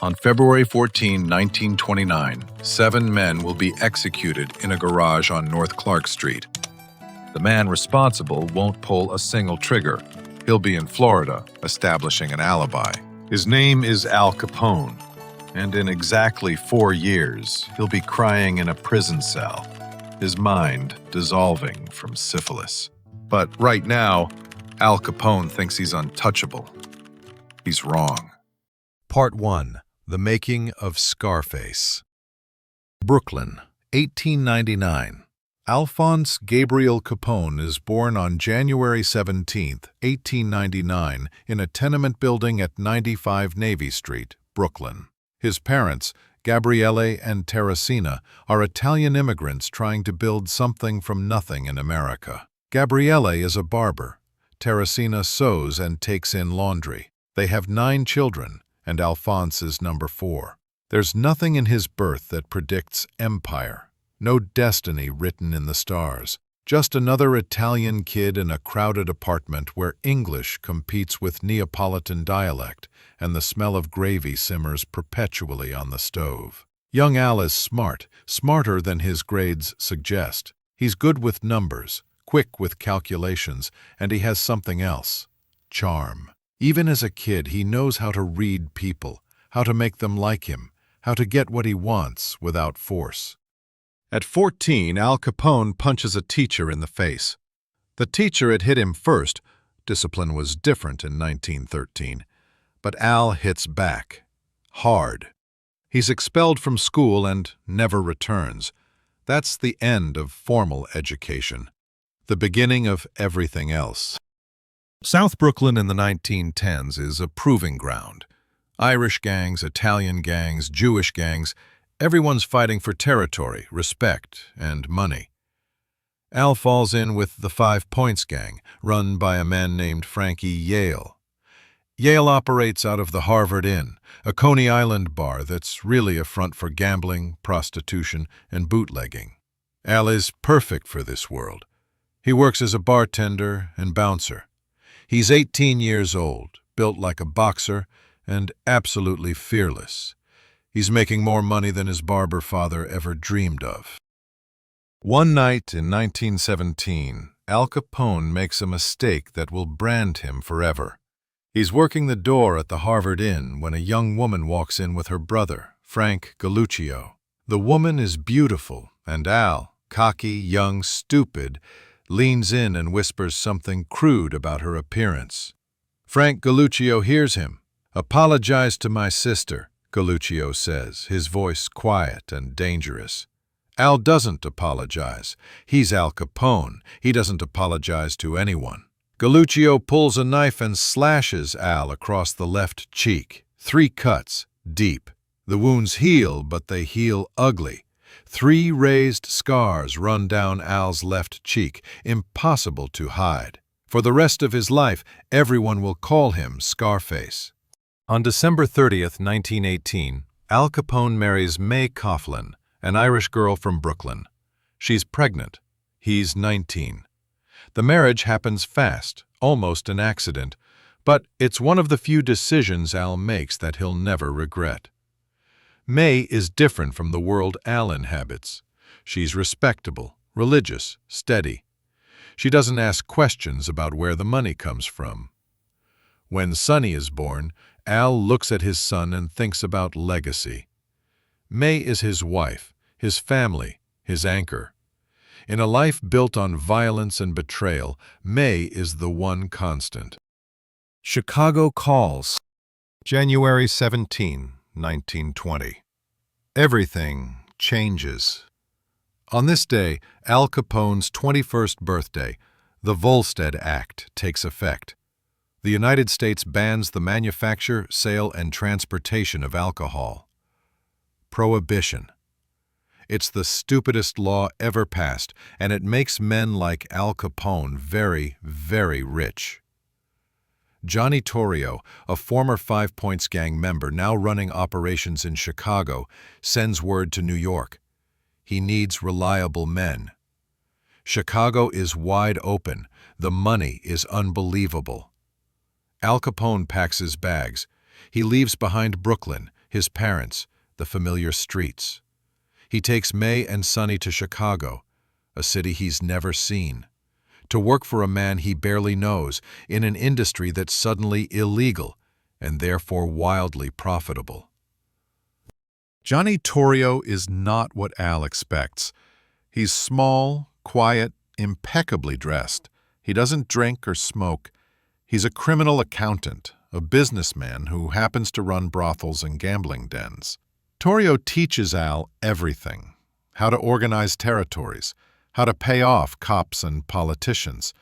On February 14, 1929, 7 men will be executed in a garage on North Clark Street. The man responsible won't pull a single trigger. He'll be in Florida, establishing an alibi. His name is Al Capone, and in exactly 4 years, he'll be crying in a prison cell, his mind dissolving from syphilis. But right now, Al Capone thinks he's untouchable. He's wrong. Part 1. The Making of Scarface. Brooklyn, 1899. Alphonse Gabriel Capone is born on January 17, 1899, in a tenement building at 95 Navy Street, Brooklyn. His parents, Gabriele and Teresina, are Italian immigrants trying to build something from nothing in America. Gabriele is a barber. Teresina sews and takes in laundry. They have 9 children, and Alphonse is number 4. There's nothing in his birth that predicts empire. No destiny written in the stars. Just another Italian kid in a crowded apartment where English competes with Neapolitan dialect and the smell of gravy simmers perpetually on the stove. Young Al is smart, smarter than his grades suggest. He's good with numbers, quick with calculations, and he has something else: charm. Even as a kid, he knows how to read people, how to make them like him, how to get what he wants without force. At 14, Al Capone punches a teacher in the face. The teacher had hit him first. Discipline was different in 1913. But Al hits back. Hard. He's expelled from school and never returns. That's the end of formal education. The beginning of everything else. South Brooklyn in the 1910s is a proving ground. Irish gangs, Italian gangs, Jewish gangs, everyone's fighting for territory, respect, and money. Al falls in with the 5 Points gang, run by a man named Frankie Yale. Yale operates out of the Harvard Inn, a Coney Island bar that's really a front for gambling, prostitution, and bootlegging. Al is perfect for this world. He works as a bartender and bouncer. He's 18 years old, built like a boxer, and absolutely fearless. He's making more money than his barber father ever dreamed of. One night in 1917, Al Capone makes a mistake that will brand him forever. He's working the door at the Harvard Inn when a young woman walks in with her brother, Frank Galluccio. The woman is beautiful, and Al, cocky, young, stupid, leans in and whispers something crude about her appearance. Frank Galluccio hears him. "Apologize to my sister," Galluccio says, his voice quiet and dangerous. Al doesn't apologize. He's Al Capone. He doesn't apologize to anyone. Galluccio pulls a knife and slashes Al across the left cheek. 3 cuts, deep. The wounds heal, but they heal ugly. 3 raised scars run down Al's left cheek, impossible to hide. For the rest of his life, everyone will call him Scarface. On December 30th, 1918, Al Capone marries May Coughlin, an Irish girl from Brooklyn. She's pregnant. He's 19. The marriage happens fast, almost an accident, but it's one of the few decisions Al makes that he'll never regret. May is different from the world Al inhabits. She's respectable, religious, steady. She doesn't ask questions about where the money comes from. When Sonny is born, Al looks at his son and thinks about legacy. May is his wife, his family, his anchor. In a life built on violence and betrayal, May is the one constant. Chicago calls. January 17, 1920. Everything changes. On this day, Al Capone's 21st birthday, the Volstead Act takes effect. The United States bans the manufacture, sale, and transportation of alcohol. Prohibition. It's the stupidest law ever passed, and it makes men like Al Capone very, very rich. Johnny Torrio, a former 5 Points gang member now running operations in Chicago, sends word to New York. He needs reliable men. Chicago is wide open. The money is unbelievable. Al Capone packs his bags. He leaves behind Brooklyn, his parents, the familiar streets. He takes May and Sonny to Chicago, a city he's never seen, to work for a man he barely knows in an industry that's suddenly illegal and therefore wildly profitable. Johnny Torrio is not what Al expects. He's small, quiet, impeccably dressed. He doesn't drink or smoke. He's a criminal accountant, a businessman who happens to run brothels and gambling dens. Torrio teaches Al everything: how to organize territories, how to pay off cops and politicians,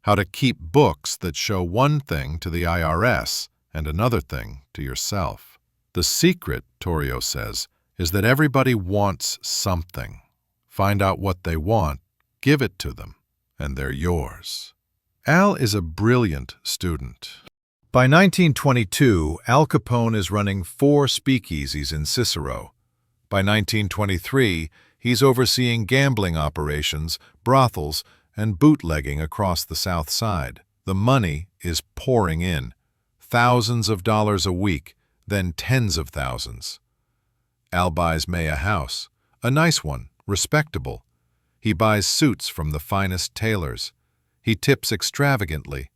how to keep books that show one thing to the IRS and another thing to yourself. The secret, Torrio says, is that everybody wants something. Find out what they want, give it to them, and they're yours. Al is a brilliant student. By 1922, Al Capone is running 4 speakeasies in Cicero. By 1923, he's overseeing gambling operations, brothels, and bootlegging across the South Side. The money is pouring in. Thousands of dollars a week, then tens of thousands. Al buys May a house, a nice one, respectable. He buys suits from the finest tailors. He tips extravagantly.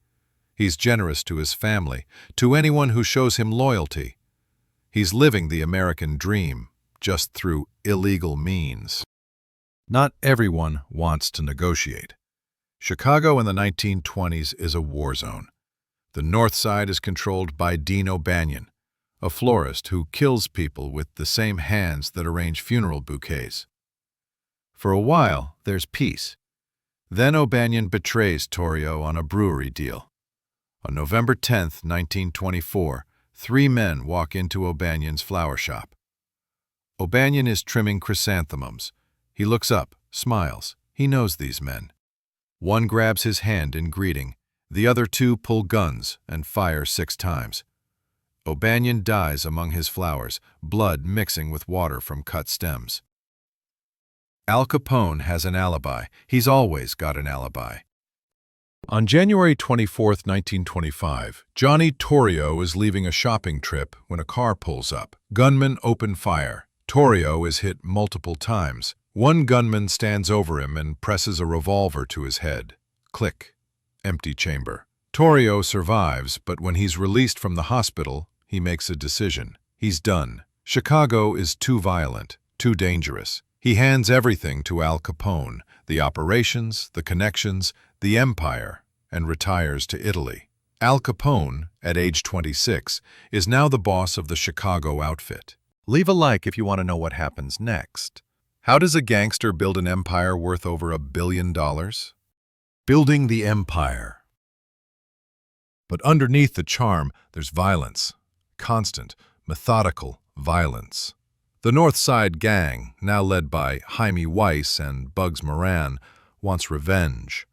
He's generous to his family, to anyone who shows him loyalty. He's living the American dream, just through illegal means. Not everyone wants to negotiate. Chicago in the 1920s is a war zone. The North Side is controlled by Dean O'Banion, a florist who kills people with the same hands that arrange funeral bouquets. For a while, there's peace. Then O'Banion betrays Torrio on a brewery deal. On November 10, 1924, 3 men walk into O'Banion's flower shop. O'Banion is trimming chrysanthemums. He looks up, smiles. He knows these men. One grabs his hand in greeting. The other 2 pull guns and fire 6 times. O'Banion dies among his flowers, blood mixing with water from cut stems. Al Capone has an alibi. He's always got an alibi. On January 24, 1925, Johnny Torrio is leaving a shopping trip when a car pulls up. Gunmen open fire. Torrio is hit multiple times. One gunman stands over him and presses a revolver to his head. Click. Empty chamber. Torrio survives, but when he's released from the hospital, he makes a decision. He's done. Chicago is too violent, too dangerous. He hands everything to Al Capone, the operations, the connections, the empire, and retires to Italy. Al Capone, at age 26, is now the boss of the Chicago outfit. Leave a like if you want to know what happens next. How does a gangster build an empire worth over $1 billion? Building the empire. But underneath the charm, there's violence. Constant, methodical violence. The North Side Gang, now led by Jaime Weiss and Bugs Moran, wants revenge.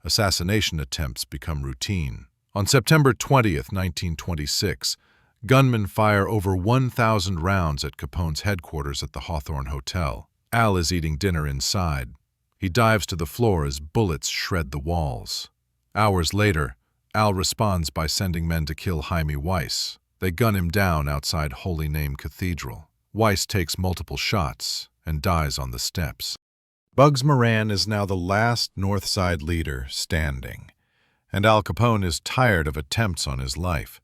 Assassination attempts become routine. On September 20, 1926, gunmen fire over 1,000 rounds at Capone's headquarters at the Hawthorne Hotel. Al is eating dinner inside. He dives to the floor as bullets shred the walls. Hours later, Al responds by sending men to kill Jaime Weiss. They gun him down outside Holy Name Cathedral. Weiss takes multiple shots and dies on the steps. Bugs Moran is now the last North Side leader standing, and Al Capone is tired of attempts on his life.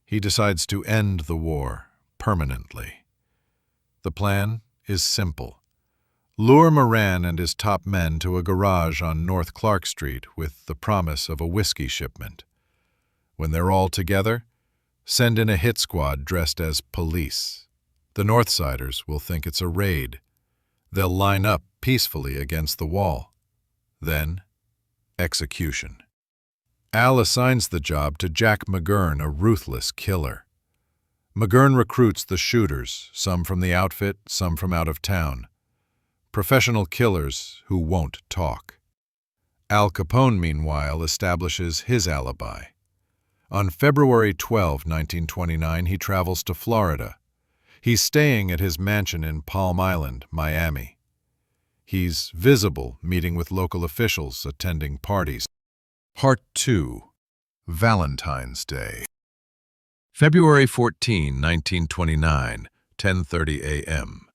He decides to end the war permanently. The plan is simple. Lure Moran and his top men to a garage on North Clark Street with the promise of a whiskey shipment. When they're all together, send in a hit squad dressed as police. The Northsiders will think it's a raid. They'll line up peacefully against the wall. Then, execution. Al assigns the job to Jack McGurn, a ruthless killer. McGurn recruits the shooters, some from the outfit, some from out of town. Professional killers who won't talk. Al Capone, meanwhile, establishes his alibi. On February 12, 1929, he travels to Florida. He's staying at his mansion in Palm Island, Miami. He's visible, meeting with local officials, attending parties. Part 2. Valentine's Day. February 14, 1929. 10:30 a.m.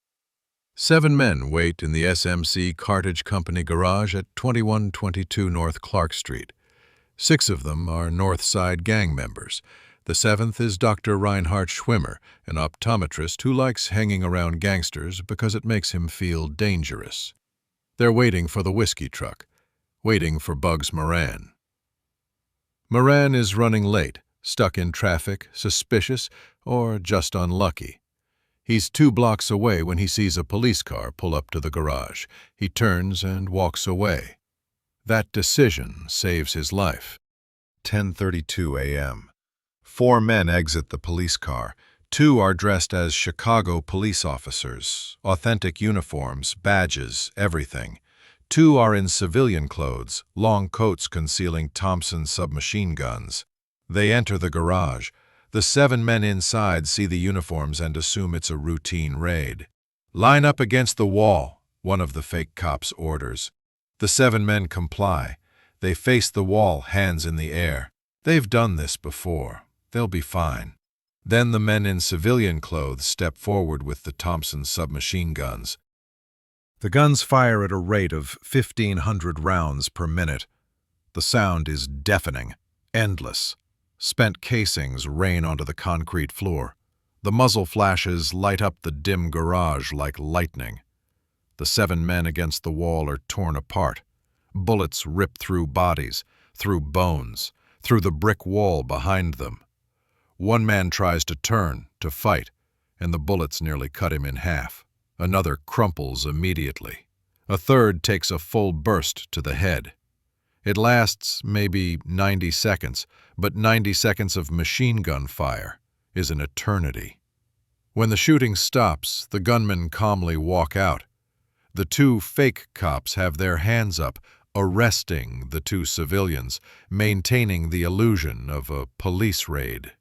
7 men wait in the SMC Cartage Company garage at 2122 North Clark Street. 6 of them are North Side gang members. The 7th is Dr. Reinhard Schwimmer, an optometrist who likes hanging around gangsters because it makes him feel dangerous. They're waiting for the whiskey truck, waiting for Bugs Moran. Moran is running late, stuck in traffic, suspicious, or just unlucky. He's 2 blocks away when he sees a police car pull up to the garage. He turns and walks away. That decision saves his life. 10:32 a.m. 4 men exit the police car. 2 are dressed as Chicago police officers, authentic uniforms, badges, everything. 2 are in civilian clothes, long coats concealing Thompson submachine guns. They enter the garage. The 7 men inside see the uniforms and assume it's a routine raid. "Line up against the wall," one of the fake cops orders. The 7 men comply. They face the wall, hands in the air. They've done this before. They'll be fine. Then the men in civilian clothes step forward with the Thompson submachine guns. The guns fire at a rate of 1,500 rounds per minute. The sound is deafening, endless. Spent casings rain onto the concrete floor. The muzzle flashes light up the dim garage like lightning. The 7 men against the wall are torn apart. Bullets rip through bodies, through bones, through the brick wall behind them. One man tries to turn, to fight, and the bullets nearly cut him in half. Another crumples immediately. A third takes a full burst to the head. It lasts maybe 90 seconds, but 90 seconds of machine gun fire is an eternity. When the shooting stops, the gunmen calmly walk out. The 2 fake cops have their hands up, arresting the 2 civilians, maintaining the illusion of a police raid.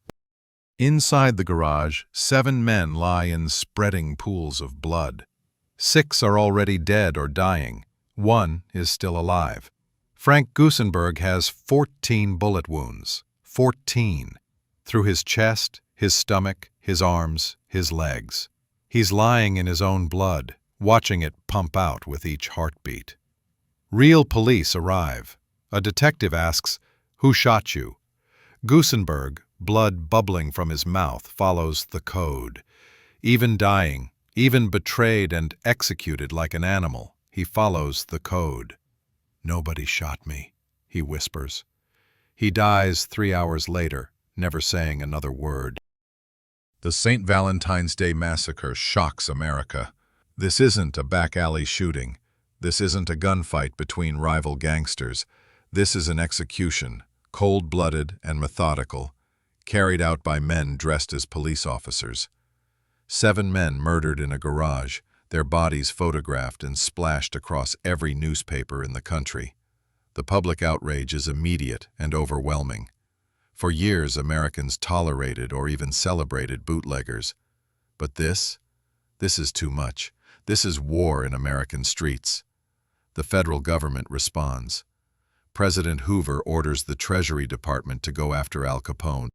Inside the garage, 7 men lie in spreading pools of blood. 6 are already dead or dying. 1 is still alive. Frank Gusenberg has 14 bullet wounds. 14. Through his chest, his stomach, his arms, his legs. He's lying in his own blood, watching it pump out with each heartbeat. Real police arrive. A detective asks, "Who shot you?" Gusenberg, blood bubbling from his mouth, follows the code. Even dying, even betrayed and executed like an animal, he follows the code. "Nobody shot me," he whispers. He dies 3 hours later, never saying another word. The St. Valentine's Day Massacre shocks America. This isn't a back alley shooting. This isn't a gunfight between rival gangsters. This is an execution, cold-blooded and methodical, carried out by men dressed as police officers. 7 men murdered in a garage, their bodies photographed and splashed across every newspaper in the country. The public outrage is immediate and overwhelming. For years, Americans tolerated or even celebrated bootleggers. But this is too much. This is war in American streets. The federal government responds. President Hoover orders the Treasury Department to go after Al Capone.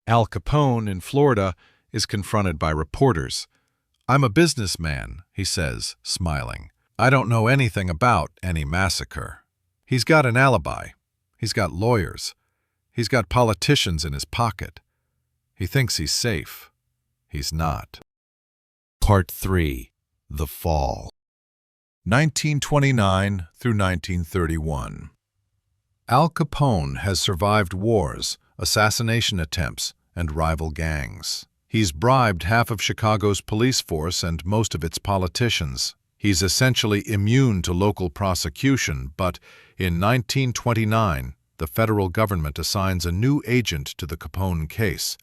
Al Capone in Florida is confronted by reporters. "I'm a businessman," he says, smiling. "I don't know anything about any massacre." He's got an alibi. He's got lawyers. He's got politicians in his pocket. He thinks he's safe. He's not. Part 3. The Fall. 1929 through 1931. Al Capone has survived wars, assassination attempts, and rival gangs. He's bribed half of Chicago's police force and most of its politicians. He's essentially immune to local prosecution, but in 1929, the federal government assigns a new agent to the Capone case,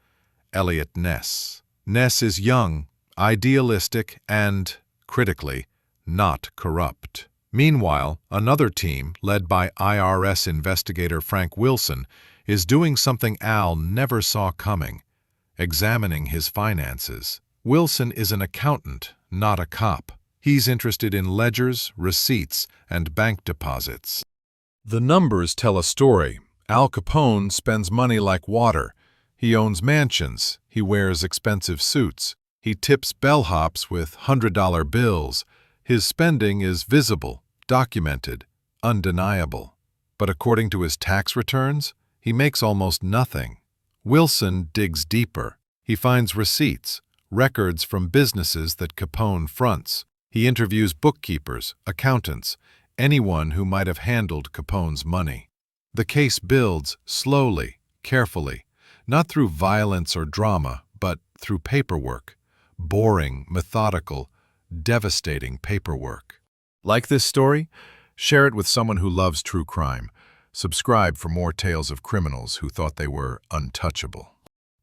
Eliot Ness. Ness is young, idealistic, and, critically, not corrupt. Meanwhile, another team, led by IRS investigator Frank Wilson, is doing something Al never saw coming, examining his finances. Wilson is an accountant, not a cop. He's interested in ledgers, receipts, and bank deposits. The numbers tell a story. Al Capone spends money like water. He owns mansions. He wears expensive suits. He tips bellhops with $100 bills. His spending is visible, documented, undeniable. But according to his tax returns, he makes almost nothing. Wilson digs deeper. He finds receipts, records from businesses that Capone fronts. He interviews bookkeepers, accountants, anyone who might have handled Capone's money. The case builds slowly, carefully, not through violence or drama, but through paperwork. Boring, methodical, devastating paperwork. Like this story? Share it with someone who loves true crime. Subscribe for more tales of criminals who thought they were untouchable.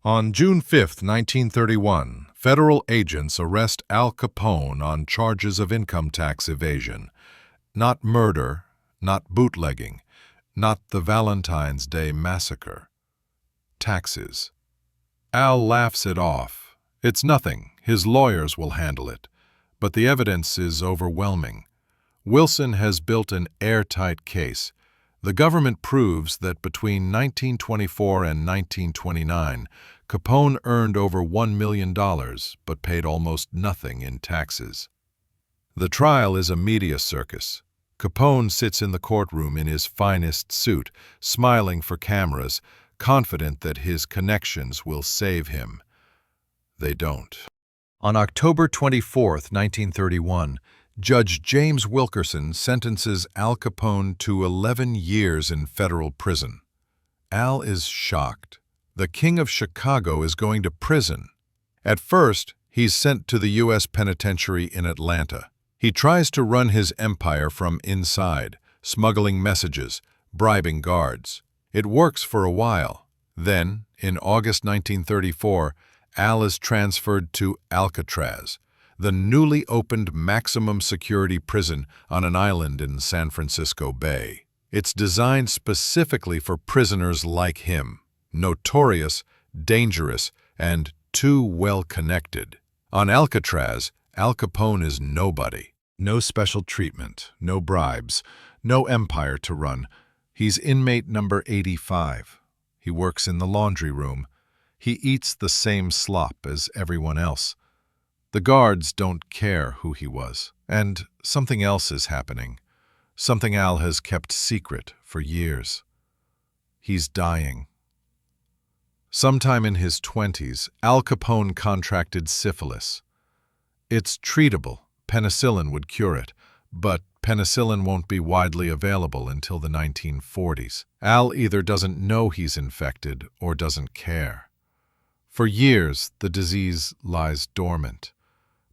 On June 5, 1931, federal agents arrest Al Capone on charges of income tax evasion. Not murder, not bootlegging, not the Valentine's Day massacre. Taxes. Al laughs it off. It's nothing. His lawyers will handle it. But the evidence is overwhelming. Wilson has built an airtight case. The government proves that between 1924 and 1929, Capone earned over $1 million but paid almost nothing in taxes. The trial is a media circus. Capone sits in the courtroom in his finest suit, smiling for cameras, confident that his connections will save him. They don't. On October 24, 1931, Judge James Wilkerson sentences Al Capone to 11 years in federal prison. Al is shocked. The King of Chicago is going to prison. At first, he's sent to the U.S. Penitentiary in Atlanta. He tries to run his empire from inside, smuggling messages, bribing guards. It works for a while. Then, in August 1934, Al is transferred to Alcatraz, the newly opened maximum security prison on an island in San Francisco Bay. It's designed specifically for prisoners like him, notorious, dangerous, and too well-connected. On Alcatraz, Al Capone is nobody. No special treatment, no bribes, no empire to run. He's inmate number 85. He works in the laundry room. He eats the same slop as everyone else. The guards don't care who he was. And something else is happening. Something Al has kept secret for years. He's dying. Sometime in his 20s, Al Capone contracted syphilis. It's treatable. Penicillin would cure it, but penicillin won't be widely available until the 1940s. Al either doesn't know he's infected or doesn't care. For years, the disease lies dormant,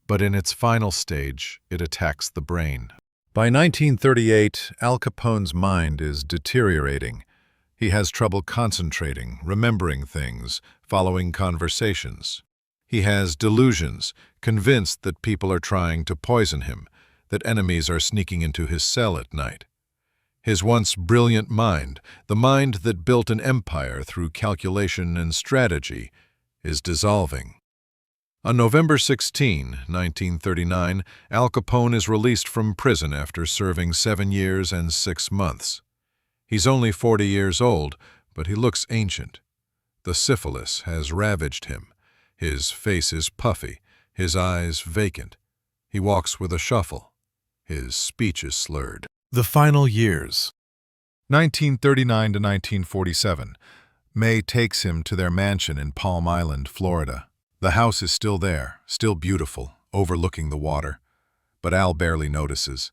but in its final stage, it attacks the brain. By 1938, Al Capone's mind is deteriorating. He has trouble concentrating, remembering things, following conversations. He has delusions, convinced that people are trying to poison him, that enemies are sneaking into his cell at night. His once brilliant mind, the mind that built an empire through calculation and strategy, is dissolving. On November 16, 1939, Al Capone is released from prison after serving 7 years and 6 months. He's only 40 years old, but he looks ancient. The syphilis has ravaged him. His face is puffy, his eyes vacant. He walks with a shuffle. His speech is slurred. The final years. 1939 to 1947. May takes him to their mansion in Palm Island, Florida. The house is still there, still beautiful, overlooking the water. But Al barely notices.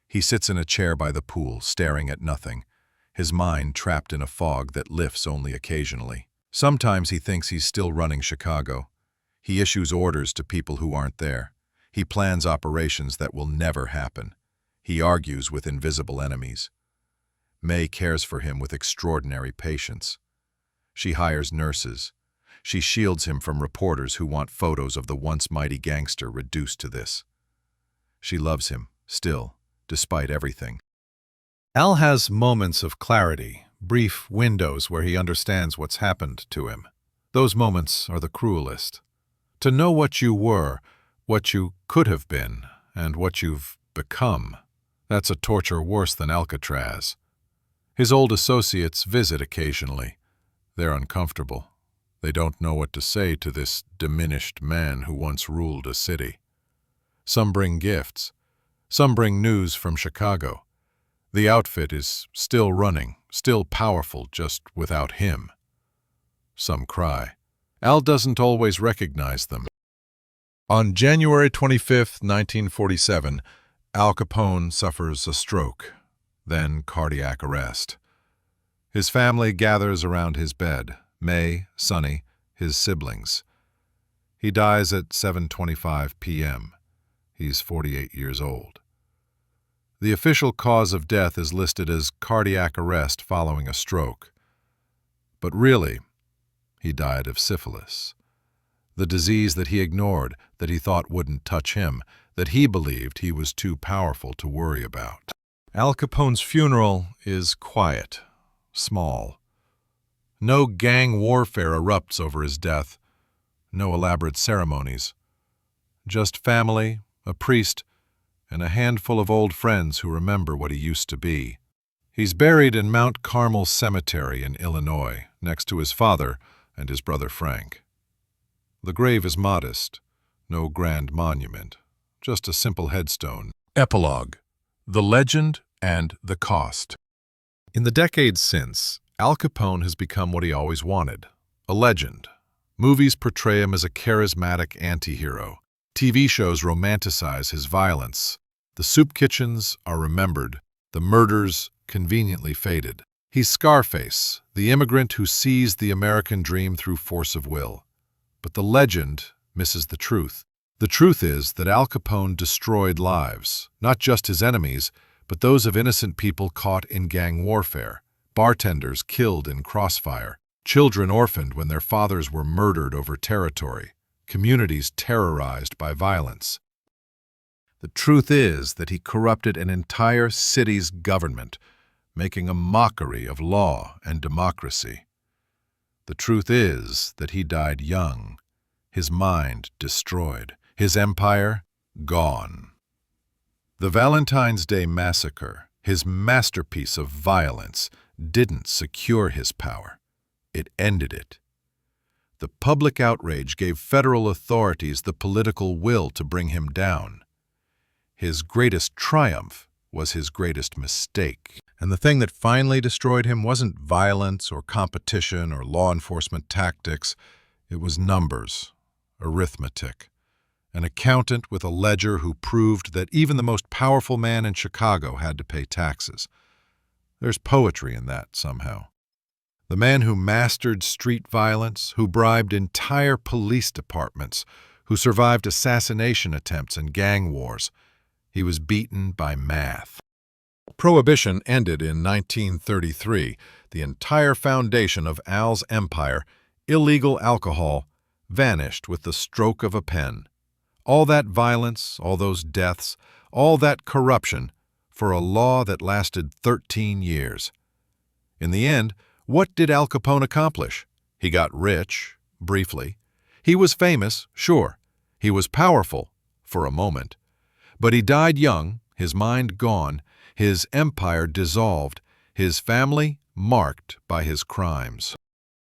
He sits in a chair by the pool, staring at nothing, his mind trapped in a fog that lifts only occasionally. Sometimes he thinks he's still running Chicago. He issues orders to people who aren't there. He plans operations that will never happen. He argues with invisible enemies. May cares for him with extraordinary patience. She hires nurses. She shields him from reporters who want photos of the once mighty gangster reduced to this. She loves him, still, despite everything. Al has moments of clarity, brief windows where he understands what's happened to him. Those moments are the cruelest. To know what you were, what you could have been, and what you've become, that's a torture worse than Alcatraz. His old associates visit occasionally. They're uncomfortable. They don't know what to say to this diminished man who once ruled a city. Some bring gifts. Some bring news from Chicago. The outfit is still running, still powerful, just without him. Some cry. Al doesn't always recognize them. On January 25, 1947, Al Capone suffers a stroke, then cardiac arrest. His family gathers around his bed, May, Sonny, his siblings. He dies at 7:25 p.m. He's 48 years old. The official cause of death is listed as cardiac arrest following a stroke. But really, he died of syphilis, the disease that he ignored, that he thought wouldn't touch him, that he believed he was too powerful to worry about. Al Capone's funeral is quiet, small. No gang warfare erupts over his death, no elaborate ceremonies. Just family, a priest, and a handful of old friends who remember what he used to be. He's buried in Mount Carmel Cemetery in Illinois, next to his father and his brother Frank. The grave is modest, no grand monument, just a simple headstone. Epilogue: The Legend and the Cost. In the decades since, Al Capone has become what he always wanted, a legend. Movies portray him as a charismatic anti-hero. TV shows romanticize his violence. The soup kitchens are remembered, the murders conveniently faded. He's Scarface, the immigrant who seized the American dream through force of will. But the legend misses the truth. The truth is that Al Capone destroyed lives, not just his enemies, but those of innocent people caught in gang warfare, bartenders killed in crossfire, children orphaned when their fathers were murdered over territory, communities terrorized by violence. The truth is that he corrupted an entire city's government, making a mockery of law and democracy. The truth is that he died young, his mind destroyed, his empire gone. The Valentine's Day Massacre, his masterpiece of violence, didn't secure his power. It ended it. The public outrage gave federal authorities the political will to bring him down. His greatest triumph was his greatest mistake. And the thing that finally destroyed him wasn't violence or competition or law enforcement tactics. It was numbers, arithmetic. An accountant with a ledger who proved that even the most powerful man in Chicago had to pay taxes. There's poetry in that somehow. The man who mastered street violence, who bribed entire police departments, who survived assassination attempts and gang wars, he was beaten by math. Prohibition ended in 1933. The entire foundation of Al's empire, illegal alcohol, vanished with the stroke of a pen. All that violence, all those deaths, all that corruption, for a law that lasted 13 years. In the end, what did Al Capone accomplish? He got rich, briefly. He was famous, sure. He was powerful, for a moment. But he died young, his mind gone, his empire dissolved, his family marked by his crimes.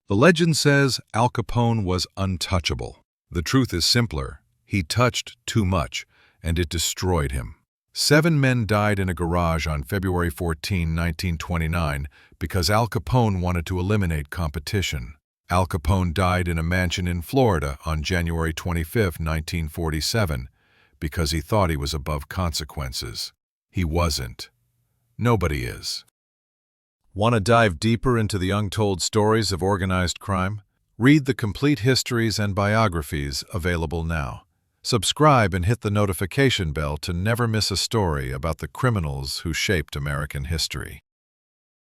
The legend says Al Capone was untouchable. The truth is simpler. He touched too much, and it destroyed him. 7 men died in a garage on February 14, 1929, because Al Capone wanted to eliminate competition. Al Capone died in a mansion in Florida on January 25, 1947, because he thought he was above consequences. He wasn't. Nobody is. Want to dive deeper into the untold stories of organized crime? Read the complete histories and biographies available now. Subscribe and hit the notification bell to never miss a story about the criminals who shaped American history.